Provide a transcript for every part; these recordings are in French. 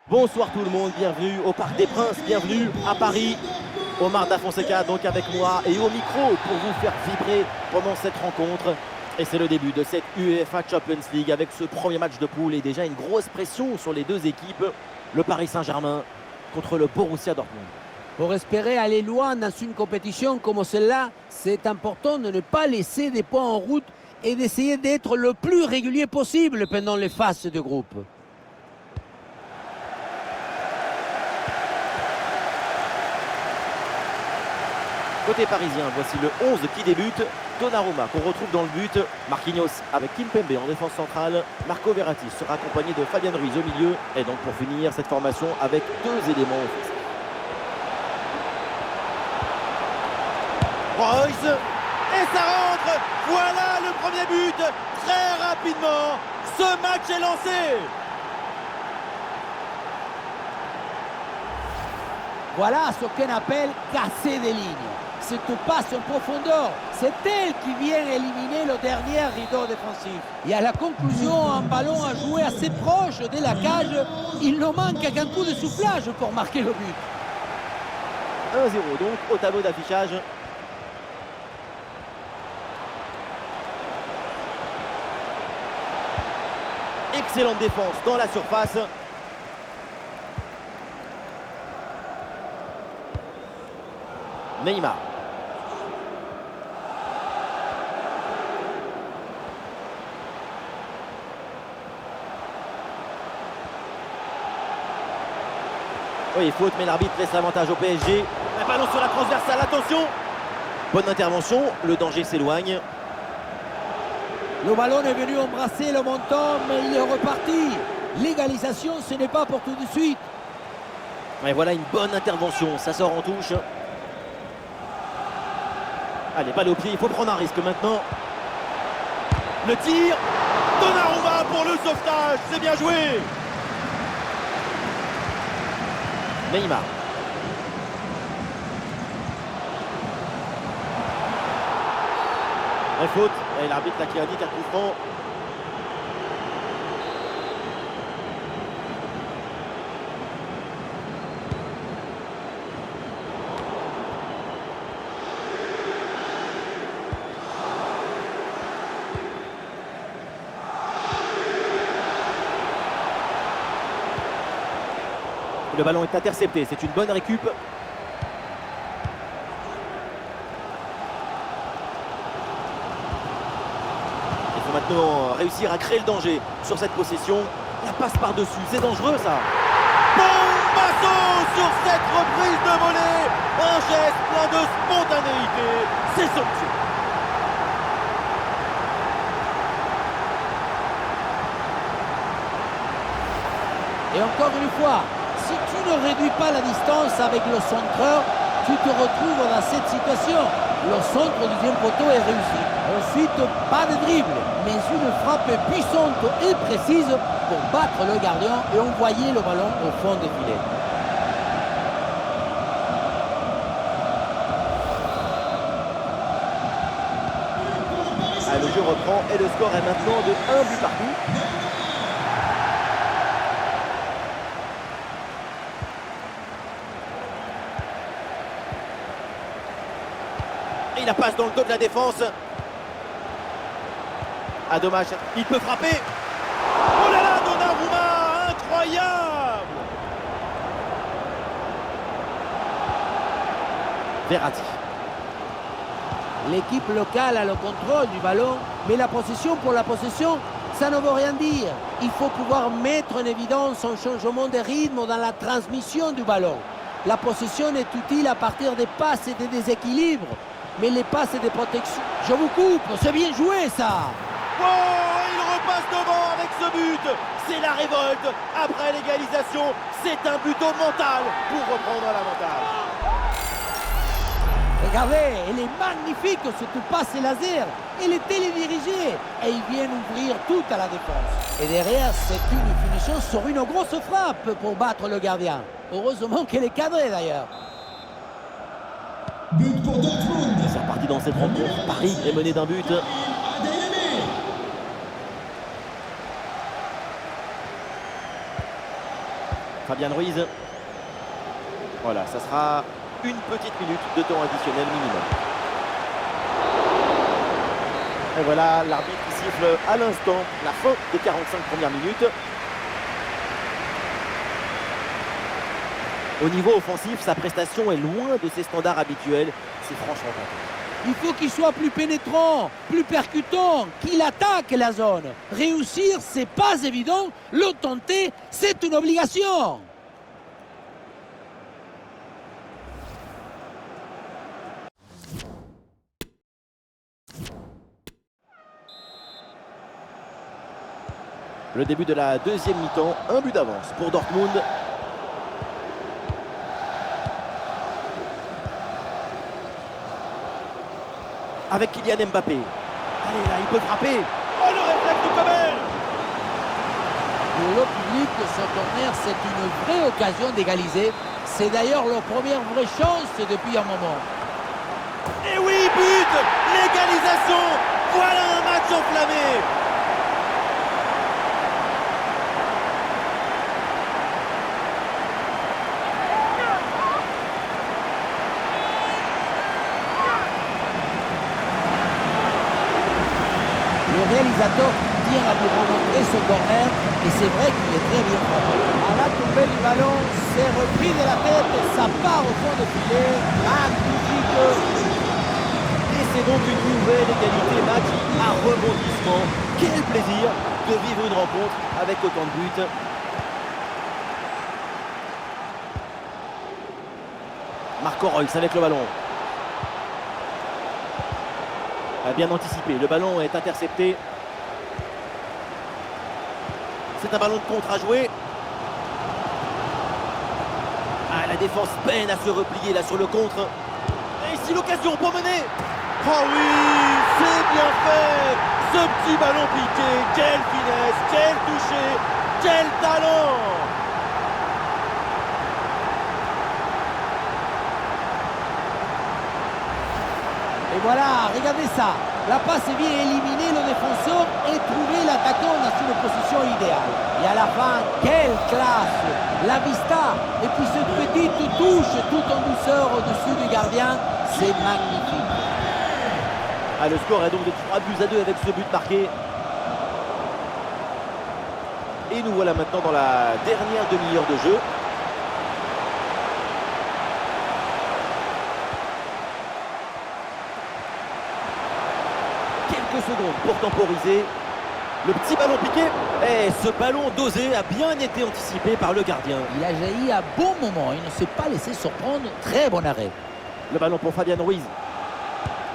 Bonsoir tout le monde, bienvenue au Parc des Princes, bienvenue à Paris. Omar Da Fonseca donc avec moi et au micro pour vous faire vibrer pendant cette rencontre. Et c'est le début de cette UEFA Champions League avec ce premier match de poule et déjà une grosse pression sur les deux équipes. Le Paris Saint-Germain contre le Borussia Dortmund. Pour espérer aller loin dans une compétition comme celle-là, c'est important de ne pas laisser des points en route et d'essayer d'être le plus régulier possible pendant les phases de groupe. Côté parisien, voici le 11 qui débute. Donnarumma qu'on retrouve dans le but. Marquinhos avec Kimpembe en défense centrale. Marco Verratti sera accompagné de Fabian Ruiz au milieu. Et donc pour finir cette formation avec deux éléments offensifs. Royce et ça rentre. Voilà le premier but. Très rapidement, ce match est lancé. Voilà ce qu'on appelle casser des lignes. Cette passe en profondeur, c'est elle qui vient éliminer le dernier rideau défensif. Et à la conclusion, un ballon à jouer assez proche de la cage, il ne manque qu'un coup de soufflage pour marquer le but. 1-0 donc au tableau d'affichage. Excellente défense dans la surface. Neymar. Oui, faute, mais l'arbitre laisse l'avantage au PSG. Un ballon sur la transversale, attention. Bonne intervention, le danger s'éloigne. Le ballon est venu embrasser le menton, mais il est reparti. L'égalisation, ce n'est pas pour tout de suite. Et voilà une bonne intervention, ça sort en touche. Allez, balle au pied, il faut prendre un risque maintenant. Le tir, Donnarumma pour le sauvetage, c'est bien joué. Neymar. Un faute, et l'arbitre là qui indique un coup franc. Le ballon est intercepté, c'est une bonne récup. Il faut maintenant réussir à créer le danger sur cette possession. La passe par-dessus, c'est dangereux ça. Bombasso sur cette reprise de volée. Un geste plein de spontanéité, c'est somptueux. Et encore une fois, si tu ne réduis pas la distance avec le centreur, tu te retrouves dans cette situation. Le centre du deuxième poteau est réussi. Ensuite, pas de dribble, mais une frappe puissante et précise pour battre le gardien et envoyer le ballon au fond des filets. Ah, le jeu reprend et le score est maintenant de 1 but partout. Et la passe dans le dos de la défense. Ah dommage, il peut frapper. Oh là là, Donnarumma, incroyable. Verratti. L'équipe locale a le contrôle du ballon, mais la possession pour la possession, ça ne veut rien dire. Il faut pouvoir mettre en évidence un changement de rythme dans la transmission du ballon. La possession est utile à partir des passes et des déséquilibres. Mais les passes et des protections... Je vous coupe, c'est bien joué ça. Oh, il repasse devant avec ce but. C'est la révolte. Après l'égalisation, c'est un but au mental pour reprendre l'avantage. Regardez, elle est magnifique cette passe laser. Elle est télédirigée et ils viennent ouvrir tout à la défense. Et derrière, c'est une finition sur une grosse frappe pour battre le gardien. Heureusement qu'elle est cadrée d'ailleurs. But pour Dortmund. C'est reparti dans cette rencontre. Paris est mené d'un but. Fabian Ruiz. Voilà, ça sera une petite minute de temps additionnel minimum. Et voilà, l'arbitre qui siffle à l'instant la fin des 45 premières minutes. Au niveau offensif, sa prestation est loin de ses standards habituels. C'est franchement tentant. Il faut qu'il soit plus pénétrant, plus percutant, qu'il attaque la zone. Réussir, c'est pas évident. Le tenter, c'est une obligation. Le début de la deuxième mi-temps, un but d'avance pour Dortmund. Avec Kylian Mbappé. Allez là, il peut frapper. Oh, le réflexe du Comel! Pour le public, ce corner, c'est une vraie occasion d'égaliser. C'est d'ailleurs leur première vraie chance depuis un moment. Et oui, but! L'égalisation! Voilà un match enflammé! Le réalisateur tient à nous remontrer ce corner et c'est vrai qu'il est très bien frappé. À la tombée du ballon, c'est repris de la tête, ça part au fond de filet, magnifique. Et c'est donc une nouvelle égalité, match à rebondissement. Quel plaisir de vivre une rencontre avec autant de buts. Marco Reus avec le ballon. Bien anticipé, le ballon est intercepté. C'est un ballon de contre à jouer. Ah, la défense peine à se replier là sur le contre. Et ici l'occasion pour mener. Oh oui, c'est bien fait. Ce petit ballon piqué, quelle finesse, quel toucher, quel talent. Et voilà, regardez ça. La passe vient éliminer le défenseur et trouver l'attaquant dans une position idéale. Et à la fin, quelle classe! La vista et puis cette petite touche tout en douceur au-dessus du gardien, c'est magnifique. Ah, le score est donc de 3-2 avec ce but marqué. Et nous voilà maintenant dans la dernière demi-heure de jeu. Secondes pour temporiser. Le petit ballon piqué. Et ce ballon dosé a bien été anticipé par le gardien. Il a jailli à bon moment. Il ne s'est pas laissé surprendre. Très bon arrêt. Le ballon pour Fabian Ruiz.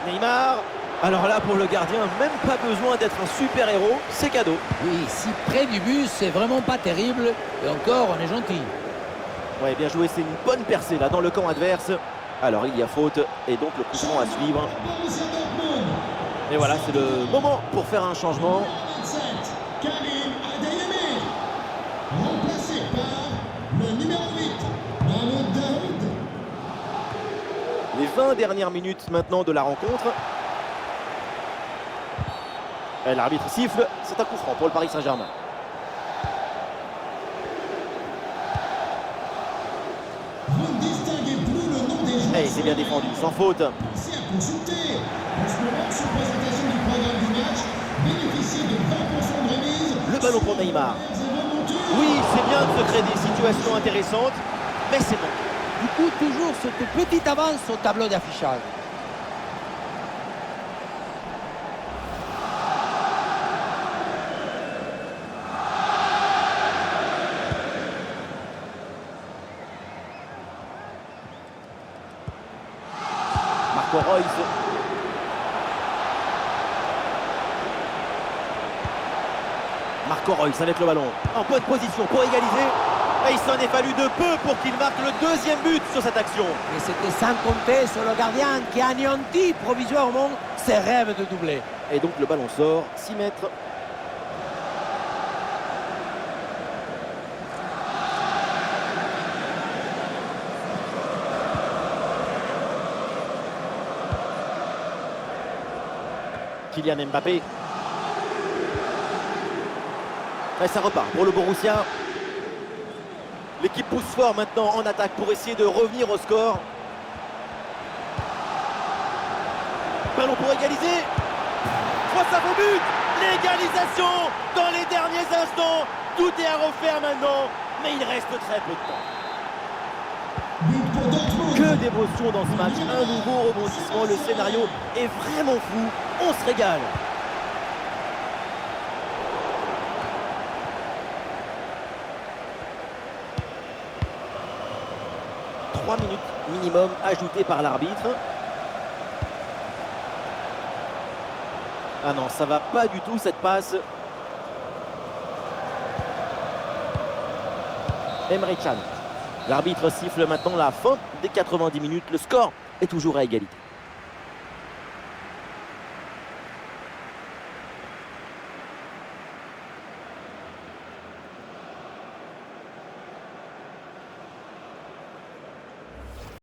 Neymar. Alors là, pour le gardien, même pas besoin d'être un super-héros. C'est cadeau. Oui, si près du but, c'est vraiment pas terrible. Et encore, on est gentil. Ouais, bien joué. C'est une bonne percée là dans le camp adverse. Alors, il y a faute. Et donc, le coup franc à suivre. Et voilà, c'est le moment pour faire un changement. Karim Adeyemi, remplacé par le numéro 8, Mahmoud Daoud. Les 20 dernières minutes maintenant de la rencontre. Et l'arbitre siffle, c'est un coup franc pour le Paris Saint-Germain. Vous ne distinguez plus le nom des joueurs. Et c'est bien défendu, sans faute. Pensez à consulter. En ce moment, sur présentation du programme du match, bénéficiez de 20% de remise. Le ballon pour Neymar. Oui, c'est bien de se créer des situations intéressantes, mais c'est bon. Du coup, toujours cette petite avance au tableau d'affichage. Marco Reus. Marco Reus avec le ballon. En bonne position pour égaliser. Et il s'en est fallu de peu pour qu'il marque le deuxième but sur cette action. Et c'était sans compter sur le gardien qui a anéanti provisoirement ses rêves de doubler. Et donc le ballon sort, 6 mètres. Kylian Mbappé. Et ça repart pour le Borussia. L'équipe pousse fort maintenant en attaque pour essayer de revenir au score. Ballon pour égaliser. Face à vos buts. L'égalisation dans les derniers instants. Tout est à refaire maintenant, mais il reste très peu de temps. But pour Dortmund. Que d'émotion dans ce match. Un nouveau rebondissement. Le scénario est vraiment fou. On se régale. Trois minutes minimum ajoutées par l'arbitre. Ah non, ça va pas du tout cette passe. Emre Can. L'arbitre siffle maintenant la fin des 90 minutes. Le score est toujours à égalité.